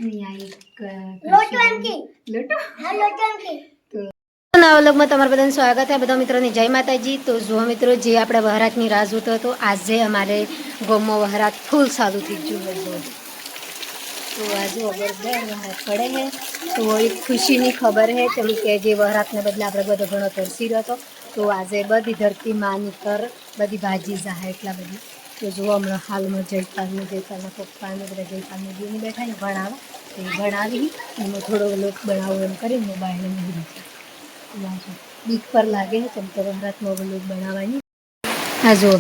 નવા વ્લોગમાં તમારું બધાનું સ્વાગત છે. બધા મિત્રોને જય માતાજી. તો જુઓ મિત્રો, જે આપણે વહરાતની રાહ જોતો હતો, આજે અમારે ગામમાં વહરાત ફૂલ ચાલુ થઈ ગયું હોય. તો આજે બરાબર વહરાત પડે છે તો એક ખુશીની ખબર છે, કેમ કે જે વહરાતને બદલે આપણે બધો ઘણો તરસી રહ્યો હતો. તો આજે બધી ધરતી માની પર બધી ભાજી જાહે એટલા બધી. તો જુઓ હમણાં હાલમાં જયપાલના પપ્પાને બધા જયપાલની દીની બેઠા ને ભણાવવા. તો એ ભણાવી એમાં થોડો લોક બનાવો એમ કરીને મોબાઈલ નહીં દીધું. બીક પર લાગે છે કેમ કે વહરાતમાં લોક બનાવવાની. હા જુઓ,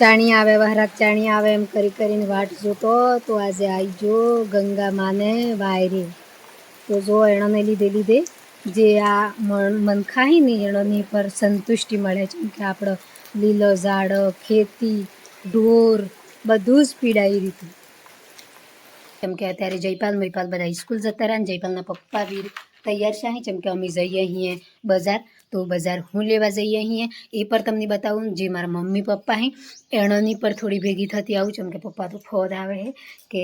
ચાણી આવે વહરાત ચાણી આવે એમ કરીને વાટ જોતો. તો આજે આવી જો ગંગા માને વાયરે. તો જો એણને લીધે જે આ મનખા હી ને એણોની પર સંતુષ્ટિ મળે છે કે આપણો લીલો ઝાડ, ખેતી, ઢોર બધું જ પીડાઈ રીતું. કેમ કે અત્યારે જયપાલ બધા સ્કૂલ જતા રહ્યા ને જયપાલના પપ્પા બી તૈયાર છે અહીં. જેમ કે અમે જઈએ અહીં બજાર, તો બજાર હું લેવા જઈએ અહીં એ પર તમને બતાવું. જે મારા મમ્મી પપ્પા હે એણોની પર થોડી ભેગી થતી આવું. જેમ કે પપ્પા તો ફોન આવે કે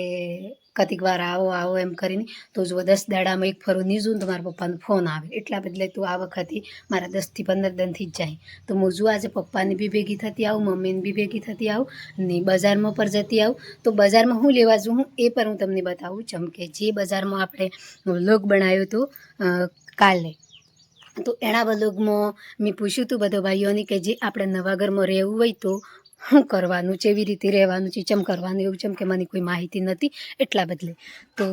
કતિક વાર આવો એમ કરીને. તો જો 10 દાડામાં એક ફરું નહીં જોઉં તો મારા પપ્પાનો ફોન આવે. એટલા બદલે તો આ વખતે મારા 10 થી 15 દિનથી જ જાય. તો હું જો આજે પપ્પાને બી ભેગી થતી આવું, મમ્મીને બી ભેગી થતી આવું ને બજારમાં પર જતી આવું. તો બજારમાં હું લેવા જઉં એ પર હું તમને બતાવું. જેમ કે જે બજારમાં આપણે વ્લોગ બનાવ્યો હતો કાલે, તો એના વ્લોગમાં મેં પૂછ્યું હતું બધા ભાઈઓને કે જે આપણે નવા ઘરમાં રહેવું હોય તો શું કરવાનું, કેવી રીતે રહેવાનું છે, ચમ કરવાનું, એવું જેમ કે મને કોઈ માહિતી નથી એટલા બદલે. તો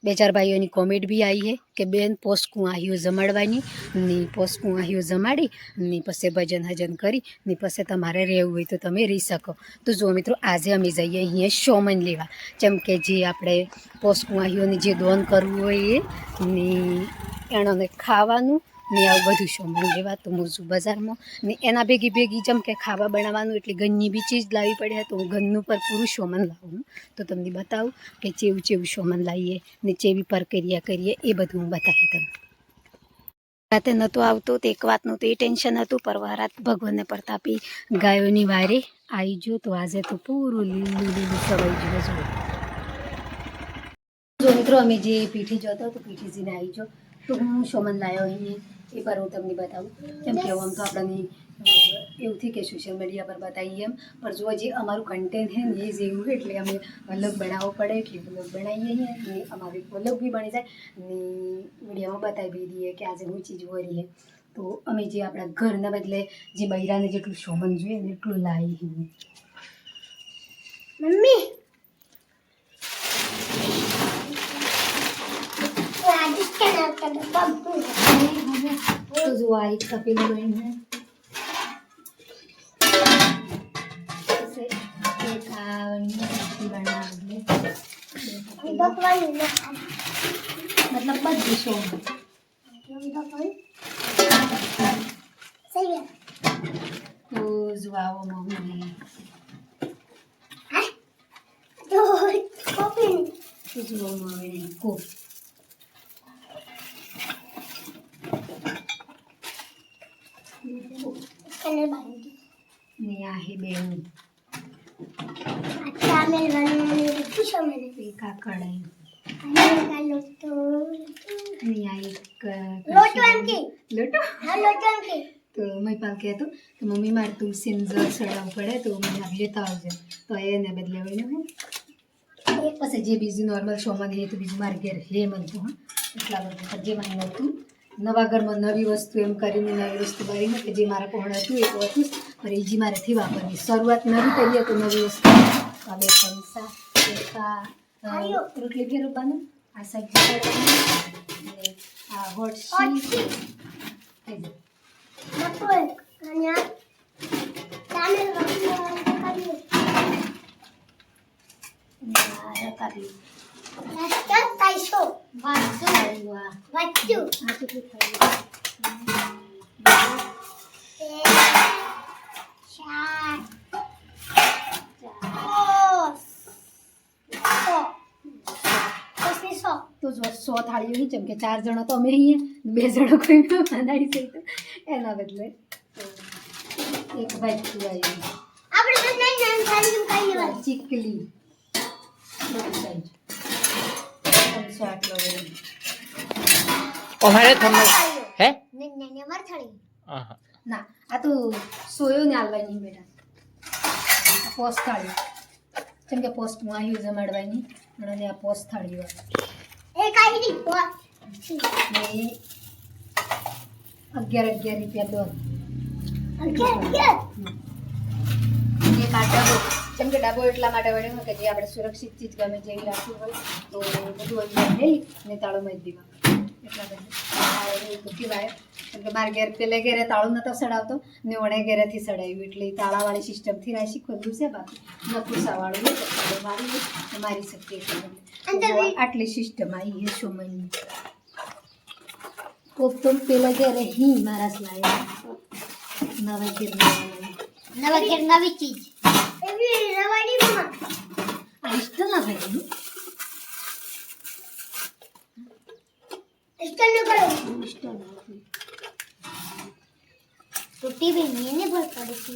2-4 ભાઈઓની કોમેન્ટ બી આવી છે કે બેન પોસ્કું આવ્યું જમાડવાની ને પોસ્કું આવ્યું જમાડી ને પછી ભજન કરી ને પછી તમારે રહેવું હોય તો તમે રહી શકો. તો જો મિત્રો, આજે અમે જઈએ અહીંયા સોમન લેવા. જેમ કે જે આપણે પોસ્કું આવ્યું જે દોન કરવું હોય એ ને એણોને ખાવાનું ને આવું બધું સોમન લેવા. તો હું છું બજારમાં ને એના ભેગી જેમ કે ખાવા બનાવવાનું એટલે ઘરની બી ચીજ લાવવી પડે. તો હું ઘરનું પર પૂરું સોમન લાવું. તો તમને બતાવું કે ચેવું સોમન લાવીએ ને ચેવી પ્રક્રિયા કરીએ એ બધું હું બતાવી તમને. રાતે નહોતું આવતું તો એક વાતનું તો એ ટેન્શન હતું, પર વહરાત ભગવાનને પ્રતાપી ગાયોની વારે આવી ગયું. તો આજે તો પૂરું લીલું સવાઈ ગયું. જો મિત્રો, અમે જે પીઠી જોતો તો પીઠીજીને આવી જો. તો હું સોમન લાવ્યો અહીં એ પર હું તમને બતાવું. કેમ કે આમ તો આપણને એવું થી કે સોશિયલ મીડિયા પર બતાવીએ એમ, પણ જો જે અમારું કન્ટેન્ટ છે ને એ જેવું એટલે અમે વ્લોગ બનાવવો પડે. એટલે વ્લોગ બનાવીએ ને અમારું વ્લોગ બી બની જાય ને વિડીયોમાં બતાવી દઈએ કે આજે હું ચીજ હોય રહી. તો અમે જે આપણા ઘરના બદલે જે બૈરાને જેટલું સોમન જોઈએ ને એટલું લાવી. મમ્મી તો જો આ એક તપેલું લઈને मतलब બધું સોમન તો જો આવો મમ્મી તો જો મમ્મી કોપ ને આ હે બેન કાકડાઈ તો મહીપાલ કહેતો કે મમ્મી મારે તુલસીને જળ ચડાવવું પડે તો મને લેતા આવજે. તો એને બદલે હોય પછી જે બીજું નોર્મલ શોમાં ગઈએ તો બીજું મારે ઘેર લે મને તો એટલા બધું જે મને નહોતું. નવા ઘરમાં નવી વસ્તુ એમ કરીને નવી વસ્તુ કરીને કે જે મારા કોણ હતું એ તો હતું જ, પણ એ જે મારેથી વાપરવી. શરૂઆત નવી કરીએ તો નવી વસ્તુ આ બે ચમચા રોટલી ફેરવવાનું, આ શાકભાજી આ હોટ તો જો 100 થાળીઓ. જેમ કે 4 જણા તો અમે અહીંયા, 2 જણા કોઈ બનાવી છે તો એના બદલે એક ભાઈ ચીકલી छोटी साइज हमसे 8 लोग અમારે તમને હે ना आ तो सोयो ने आलवानी बेटा पोस्ट थाळी જેમ કે પોસ્ટ માં આવ્યું જમાડવાની અને આ પોસ્ટ થાળી વાળા એ કાઈ ની પોસ્ટ ને 11 રૂપિયા દો 11 એક આ ડબ્બો જેમ કે ડબ્બો એટલા માટે વળ્યો કે જે આપણે સુરક્ષિત ચીજ ગમે જેવી રાખવી હોય તો બધું અહીંયા લઈ ને તાળું મારી દેવા એટલા બધા એવું કહેવાય કેમ કે મારે ઘેર પેલે ઘેરે તાળું નતો સડાવતો ને વડે ઘેરેથી સડાવ્યું એટલે તાળાવાળી સિસ્ટમથી રાશી ખોલ્યું છે બાકી નકુસાવાળું મારી શકીએ એટલે આટલી સિસ્ટમ આવી છે સોમલની કોક તો પેલા ઘેરે હી મારા લાયા નવા ઘેર નવી ચીજ એવી રવાડી માં આ ઇષ્ટ ના ભાઈ इष्ट टूटी भी नहीं बहुत पड़ी थी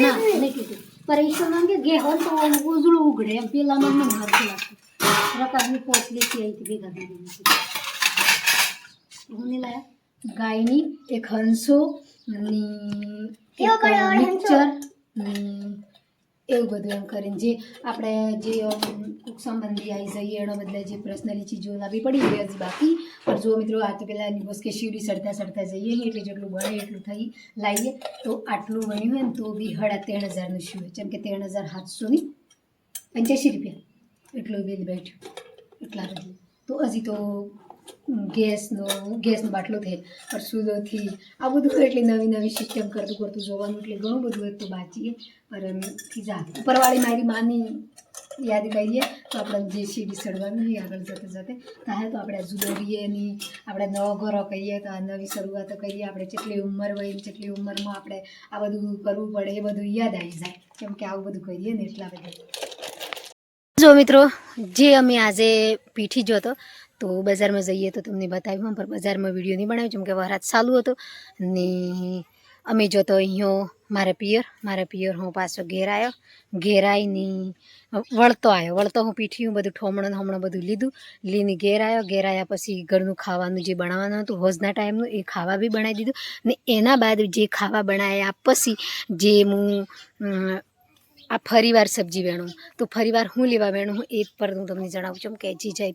ना नहीं टूटी पर ईश्वर मांगे गेहूं तो उजड़ू उगड़े पेला मन में हाथ लागतो रकाबनी पोसली थी आई थी बेगा बेगी होने लाया गायनी एक हंसो ની એક મિક્સર એવું બધું એમ કરીને જે આપણે જે કુક સંબંધી આવી જઈએ એનો બદલે જે પર્સનલી ચીજો લાવવી પડી એ હજી બાકી પણ જો મિત્રો આ તો પહેલાં નિવસ કે શીવડી સડતા જઈએ એટલે જેટલું બને એટલું થઈ લાવીએ તો આટલું બન્યું હોય ને તો બી 13,500નું શું હોય જેમ કે 13,785 રૂપિયા એટલું બિલ બેઠ્યું એટલા બદલે તો હજી તો ગેસનો બાટલો થઈ પણ સુલોથી આ બધું એટલી નવી સિસ્ટમ કરતું જોવાનું એટલે ઘણું બધું એક તો બાચીએ પણ જા ઉપરવાળી મારી માની યાદ કરીએ તો આપણે જે સીડી સડવાનું હોય આગળ જતે થાય તો આપણે જુદરીએની આપણે નવો ઘરો કહીએ તો આ નવી શરૂઆતો કરીએ આપણે જેટલી ઉંમર હોય જેટલી ઉંમરમાં આપણે આ બધું કરવું પડે એ બધું યાદ આવી જાય કેમ કે આવું બધું કરીએ ને એટલા બધા જો મિત્રો જે અમે આજે પીઠી જોતો તો બજારમાં જઈએ તો તમને બતાવ્યું પણ બજારમાં વિડીયો નહીં બનાવ્યો કેમ કે વરાત ચાલુ હતો ને અમે જોતો અહીંયા મારા પિયર હું પાછો ઘેર આવીને વળતો હું પીઠ્યું બધું ઠોમણું બધું લીને ઘેર આવ્યા પછી ઘરનું ખાવાનું જે બનાવવાનું હતું હોજના ટાઈમનું એ ખાવા બી બનાવી દીધું ને એના બાદ જે ખાવા બનાવ્યા પછી જે હું આ ફરીવાર સબ્જી વેણું તો ફરીવાર હું લેવા વેણું એ પર હું તમને જણાવું છું કે જી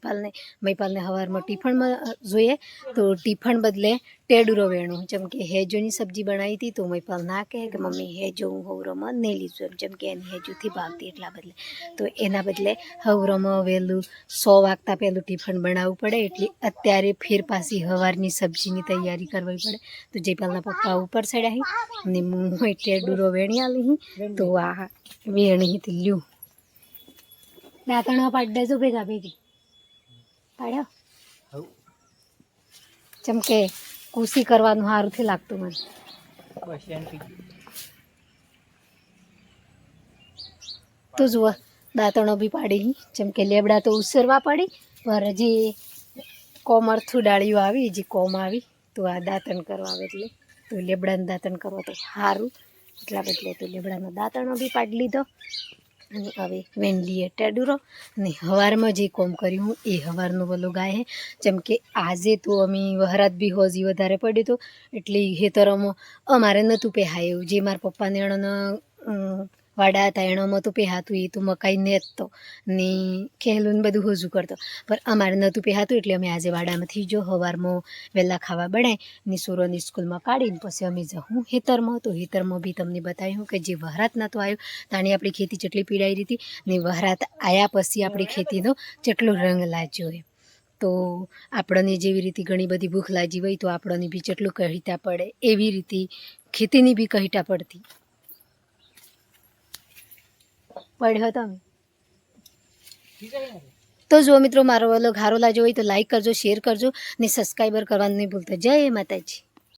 મહિપાલને સવારમાં ટિફિનમાં જોઈએ તો ટિફિન બદલે ટેડુરો વેણું જેમ કે હેજોની સબ્જી બનાવી હતી તો મહિપાલ ના કહે કે મમ્મી હેજો હું હવરોમાં નહીં લીધું એમ જેમ કે એને હેજુથી ભાવતી એટલા બદલે તો એના બદલે હવરોમાં વહેલું 100 વાગતા પહેલું ટિફિન બનાવવું પડે એટલે અત્યારે ફેર પાછી સવારની સબ્જીની તૈયારી કરવી પડે તો જયપાલના પપ્પા ઉપર ચડ્યા અને હું ટેડુરો વેણી આલી તો આ વેણી લ્યું દાંતણમાં પાડી દેજો ભેગા પાડ્યો જેમ કે કુસી કરવાનું સારુંથી લાગતું મને તો જુઓ દાંતણો બી પાડી જેમ કે લેબડા તો ઉસરવા પડી પર જે કોમરથું ડાળીઓ આવી જે કોમ આવી તો આ દાંતણ કરવા આવે એટલે તો લેબડાનું દાંતણ કરવા તો સારું એટલા બદલે તો લેબડાનો દાંતણો બી પાડી લીધો અને હવે વેંડલીએ ટેડુરો અને સવારમાં જે કોમ કર્યું એ સવારનો વલો ગાય જેમ કે આજે તો અમે વહરાત બી હોજી વધારે પડ્યું હતું એટલે હેતરોમાં અમારે નહોતું પહેરાયું જે મારા પપ્પાને એણોને વાડા હતા એણોમાં તો પહેરાતું એ તો મકાઈ નેતતો ને ખેલું ને બધું હોજું કરતો પણ અમારે નહોતું પહેરાતું એટલે અમે આજે વાડામાંથી જો સવારમાં વહેલા ખાવા બનાવી ને સુરોની સ્કૂલમાં કાઢીને પછી અમે જાઉં હેતરમાં તો હેતરમાં બી તમને બતાવ્યું કે જે વહરાત નહોતો આવ્યો તાણી આપણી ખેતી જેટલી પીડાઈ રહી હતી ને વહરાત આવ્યા પછી આપણી ખેતીનો જેટલો રંગ લાગ્યો એમ તો આપણને જેવી રીતે ઘણી બધી ભૂખ લાગી હોય તો આપણને બી જેટલું કહીટા પડે એવી રીતે ખેતીની બી કહીટા પડતી પડ્યો તમે તો જો મિત્રો મારો વ્લોગ સારો લાગ્યો હોય તો લાઈક કરજો શેર કરજો ને સબસ્ક્રાઈબર કરવાનું નહીં ભૂલતા જય માતાજી